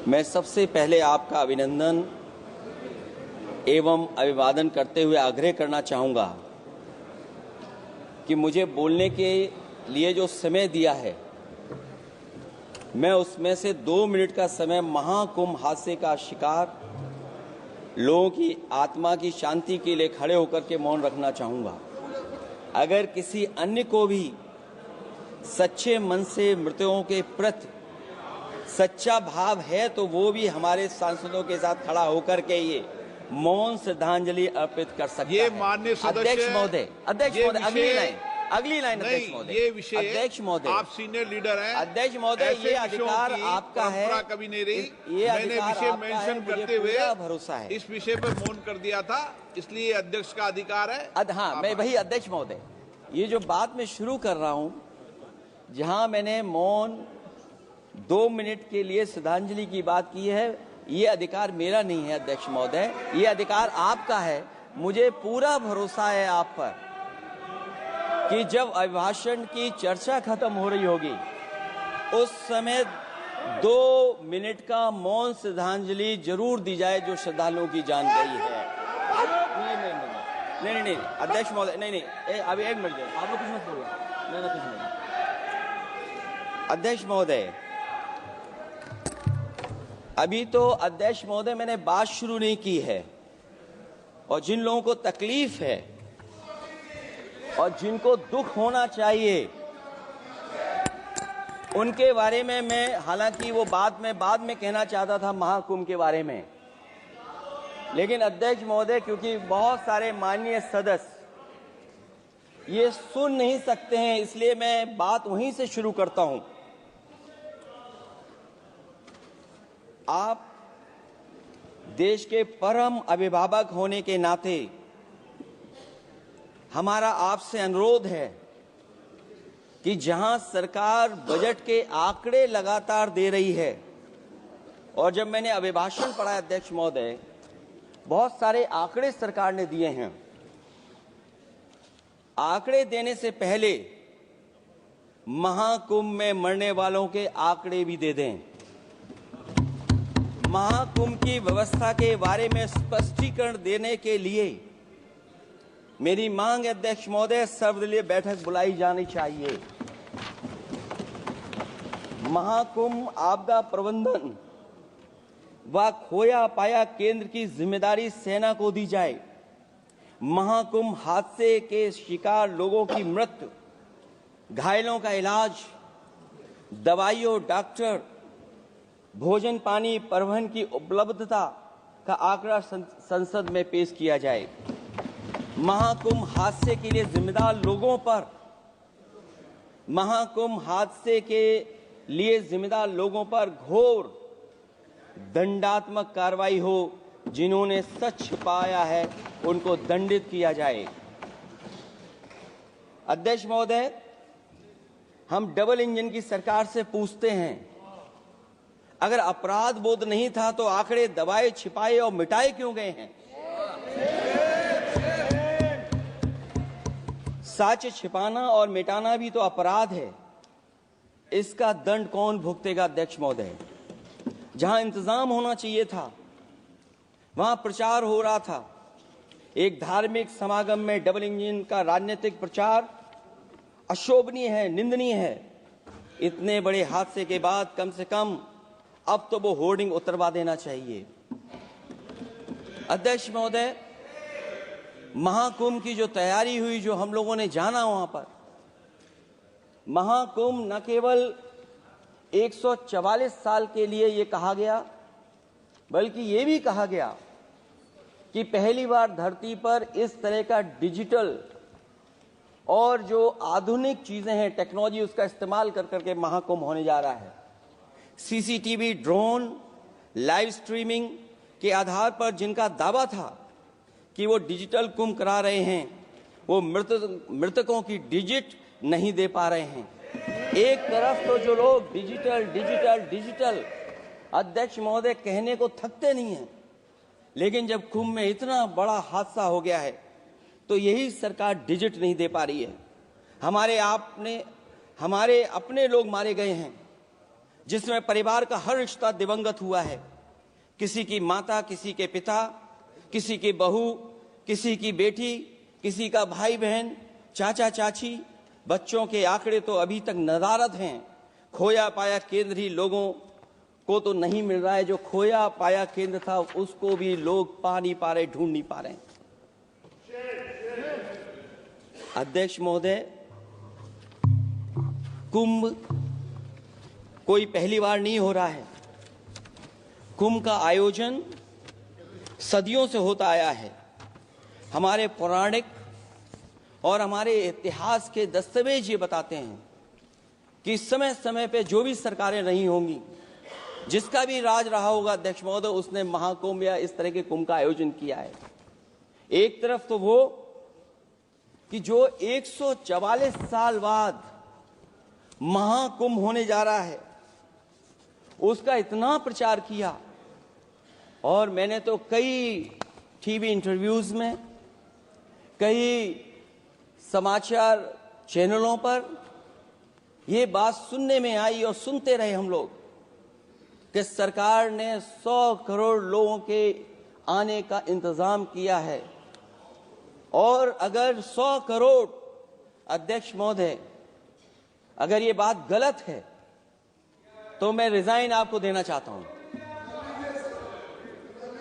मैं सबसे पहले आपका अभिनंदन एवं अभिवादन करते हुए आग्रह करना चाहूँगा कि मुझे बोलने के लिए जो समय दिया है, मैं उसमें से 2 मिनट का समय महाकुंभ हादसे का शिकार लोगों की आत्मा की शांति के लिए खड़े होकर के मौन रखना चाहूँगा। अगर किसी अन्य को भी सच्चे मन से मृतकों के प्रति सच्चा भाव है तो वो भी हमारे सांसदों के साथ खड़ा होकर के ये मौन श्रद्धांजलि अर्पित कर सकता है। ये माननीय सदस्य अध्यक्ष महोदय, अगली लाइन अध्यक्ष महोदय, ये विषय अध्यक्ष महोदय, आप सीनियर लीडर हैं। अध्यक्ष महोदय, ये अधिकार आपका है। कभी नहीं रही। ये मैंने विषय मेंशन करते हुए भरोसा है इस विषय पर मौन कर दिया था, इसलिए अध्यक्ष का अधिकार है। हाँ, मैं वही अध्यक्ष महोदय, ये जो बात मैं शुरू कर रहा हूं, जहां मैंने मौन 2 मिनट के लिए श्रद्धांजलि की बात की है, ये अधिकार मेरा नहीं है अध्यक्ष महोदय, ये अधिकार आपका है। मुझे पूरा भरोसा है आप पर कि जब अभिभाषण की चर्चा खत्म हो रही होगी उस समय 2 मिनट का मौन श्रद्धांजलि जरूर दी जाए जो श्रद्धालुओं की जान गई है। नहीं अध्यक्ष महोदय, नहीं अभी 1 मिनट आप लोग कुछ मत बोलो। नहीं कुछ नहीं। अध्यक्ष महोदय, अभी तो अध्यक्ष महोदय मैंने बात शुरू नहीं की है, और जिन लोगों को तकलीफ है और जिनको दुख होना चाहिए उनके बारे में मैं, हालांकि वो बात मैं बाद में कहना चाहता था महाकुंभ के बारे में, लेकिन अध्यक्ष महोदय क्योंकि बहुत सारे माननीय सदस्य ये सुन नहीं सकते हैं, इसलिए मैं बात वहीं से शुरू करता हूं। आप देश के परम अभिभावक होने के नाते हमारा आपसे अनुरोध है कि जहां सरकार बजट के आंकड़े लगातार दे रही है, और जब मैंने अभिभाषण पढ़ा अध्यक्ष महोदय, बहुत सारे आंकड़े सरकार ने दिए हैं। आंकड़े देने से पहले महाकुंभ में मरने वालों के आंकड़े भी दे दें। महाकुंभ की व्यवस्था के बारे में स्पष्टीकरण देने के लिए मेरी मांग है अध्यक्ष महोदय, सर्वदलीय बैठक बुलाई जानी चाहिए। महाकुंभ आपदा प्रबंधन व खोया पाया केंद्र की जिम्मेदारी सेना को दी जाए। महाकुंभ हादसे के शिकार लोगों की मृत्यु, घायलों का इलाज, दवाइयों, डॉक्टर, भोजन पानी, परिवहन की उपलब्धता का आंकड़ा संसद में पेश किया जाए। महाकुंभ हादसे के लिए जिम्मेदार लोगों पर, महाकुंभ हादसे के लिए जिम्मेदार लोगों पर घोर दंडात्मक कार्रवाई हो। जिन्होंने सच छिपाया है उनको दंडित किया जाए। अध्यक्ष महोदय, हम डबल इंजन की सरकार से पूछते हैं, अगर अपराध बोध नहीं था तो आंकड़े दबाए, छिपाए और मिटाए क्यों गए हैं? सच छिपाना और मिटाना भी तो अपराध है। इसका दंड कौन भुगतेगा अध्यक्ष महोदय? जहां इंतजाम होना चाहिए था वहां प्रचार हो रहा था। एक धार्मिक समागम में डबल इंजन का राजनीतिक प्रचार अशोभनीय है, निंदनीय है। इतने बड़े हादसे के बाद कम से कम अब तो वो होर्डिंग उतरवा देना चाहिए। अध्यक्ष महोदय, महाकुंभ की जो तैयारी हुई, जो हम लोगों ने जाना वहां पर, महाकुंभ न केवल 144 साल के लिए ये कहा गया, बल्कि ये भी कहा गया कि पहली बार धरती पर इस तरह का डिजिटल और जो आधुनिक चीजें हैं, टेक्नोलॉजी, उसका इस्तेमाल कर करके महाकुंभ होने जा रहा है। सीसीटीवी, ड्रोन, लाइव स्ट्रीमिंग के आधार पर जिनका दावा था कि वो डिजिटल कुंभ करा रहे हैं, वो मृतकों की डिजिट नहीं दे पा रहे हैं। एक तरफ तो जो लोग डिजिटल डिजिटल डिजिटल अध्यक्ष महोदय कहने को थकते नहीं हैं, लेकिन जब कुंभ में इतना बड़ा हादसा हो गया है तो यही सरकार डिजिट नहीं दे पा रही है। हमारे अपने लोग मारे गए हैं, जिसमें परिवार का हर रिश्ता दिवंगत हुआ है। किसी की माता, किसी के पिता, किसी की बहू, किसी की बेटी, किसी का भाई बहन, चाचा चाची। बच्चों के आंकड़े तो अभी तक नदारद हैं। खोया पाया केंद्र ही लोगों को तो नहीं मिल रहा है। जो खोया पाया केंद्र था उसको भी लोग पा नहीं पा रहे, ढूंढ नहीं पा रहे। अध्यक्ष महोदय, कुंभ कोई पहली बार नहीं हो रहा है। कुंभ का आयोजन सदियों से होता आया है। हमारे पौराणिक और हमारे इतिहास के दस्तावेज ये बताते हैं कि समय समय पे जो भी सरकारें रही होंगी, जिसका भी राज रहा होगा अध्यक्ष महोदय, उसने महाकुंभ या इस तरह के कुंभ का आयोजन किया है। एक तरफ तो वो कि जो 144 साल बाद महाकुंभ होने जा रहा है, उसका इतना प्रचार किया। और मैंने तो कई टीवी इंटरव्यूज में, कई समाचार चैनलों पर ये बात सुनने में आई और सुनते रहे हम लोग कि सरकार ने 100 करोड़ लोगों के आने का इंतजाम किया है। और अगर 100 करोड़, अध्यक्ष महोदय, अगर ये बात गलत है तो मैं रिजाइन आपको देना चाहता हूं।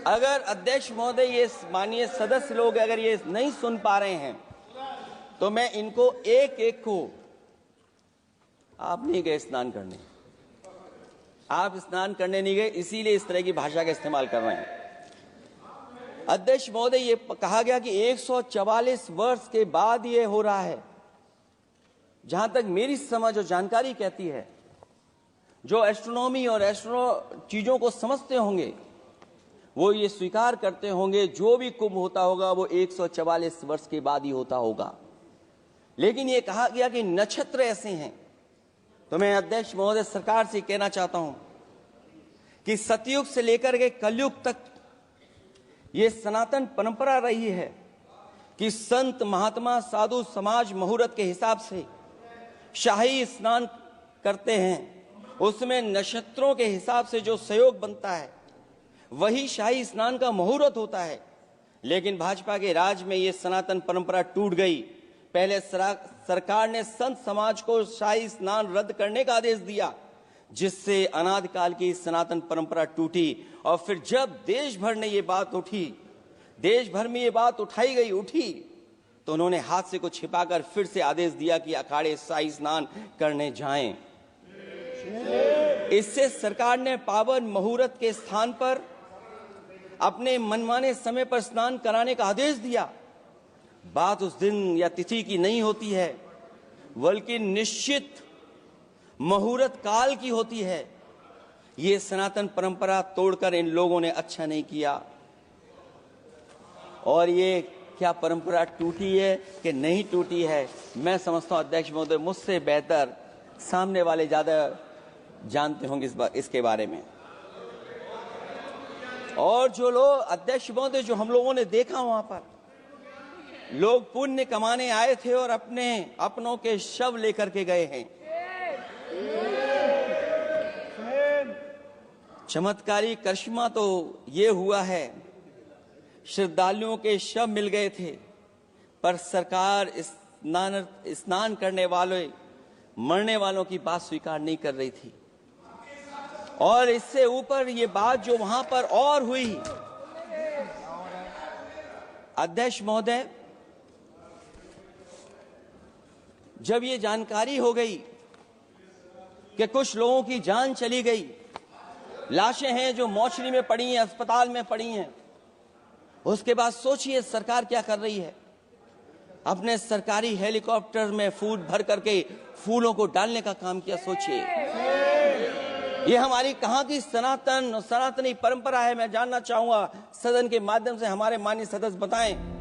अगर अध्यक्ष महोदय, ये माननीय सदस्य लोग अगर ये नहीं सुन पा रहे हैं तो मैं इनको एक एक को, आप नहीं गए स्नान करने, आप स्नान करने नहीं गए, इसीलिए इस तरह की भाषा का इस्तेमाल कर रहे हैं। अध्यक्ष महोदय, ये कहा गया कि 144 वर्ष के बाद ये हो रहा है। जहां तक मेरी समझ और जानकारी कहती है, जो एस्ट्रोनॉमी और एस्ट्रो चीजों को समझते होंगे वो ये स्वीकार करते होंगे, जो भी कुंभ होता होगा वो 144 वर्ष के बाद ही होता होगा। लेकिन ये कहा गया कि नक्षत्र ऐसे हैं। तो मैं अध्यक्ष महोदय सरकार से कहना चाहता हूं कि सतयुग से लेकर के कलयुग तक ये सनातन परंपरा रही है कि संत महात्मा साधु समाज मुहूर्त के हिसाब से शाही स्नान करते हैं। उसमें नक्षत्रों के हिसाब से जो सहयोग बनता है वही शाही स्नान का मुहूर्त होता है। लेकिन भाजपा के राज में ये सनातन परंपरा टूट गई। पहले सरकार ने संत समाज को शाही स्नान रद्द करने का आदेश दिया, जिससे अनादिकाल की सनातन परंपरा टूटी। और फिर जब देश भर ने ये बात उठी, देश भर में ये बात उठी, तो उन्होंने हादसे को छिपाकर फिर से आदेश दिया कि अखाड़े शाही स्नान करने जाएं। इससे सरकार ने पावन मुहूर्त के स्थान पर अपने मनमाने समय पर स्नान कराने का आदेश दिया। बात उस दिन या तिथि की नहीं होती है, बल्कि निश्चित मुहूर्त काल की होती है। ये सनातन परंपरा तोड़कर इन लोगों ने अच्छा नहीं किया। और ये क्या परंपरा टूटी है कि नहीं टूटी है, मैं समझता हूं अध्यक्ष महोदय मुझसे बेहतर सामने वाले ज्यादा जानते होंगे इसके बारे में। और जो लोग, अध्यक्ष महोदय, जो हम लोगों ने देखा वहां पर लोग पुण्य कमाने आए थे और अपनों के शव लेकर के गए हैं। चमत्कारी करिश्मा तो ये हुआ है, श्रद्धालुओं के शव मिल गए थे, पर सरकार स्नान करने वाले मरने वालों की बात स्वीकार नहीं कर रही थी। और इससे ऊपर ये बात जो वहां पर और हुई, अध्यक्ष महोदय, जब ये जानकारी हो गई कि कुछ लोगों की जान चली गई, लाशें हैं जो मोर्चरी में पड़ी हैं, अस्पताल में पड़ी हैं, उसके बाद सोचिए सरकार क्या कर रही है। अपने सरकारी हेलीकॉप्टर में फूल भर करके फूलों को डालने का काम किया। सोचिए ये हमारी कहां की सनातनी परंपरा है। मैं जानना चाहूंगा सदन के माध्यम से हमारे माननीय सदस्य बताएं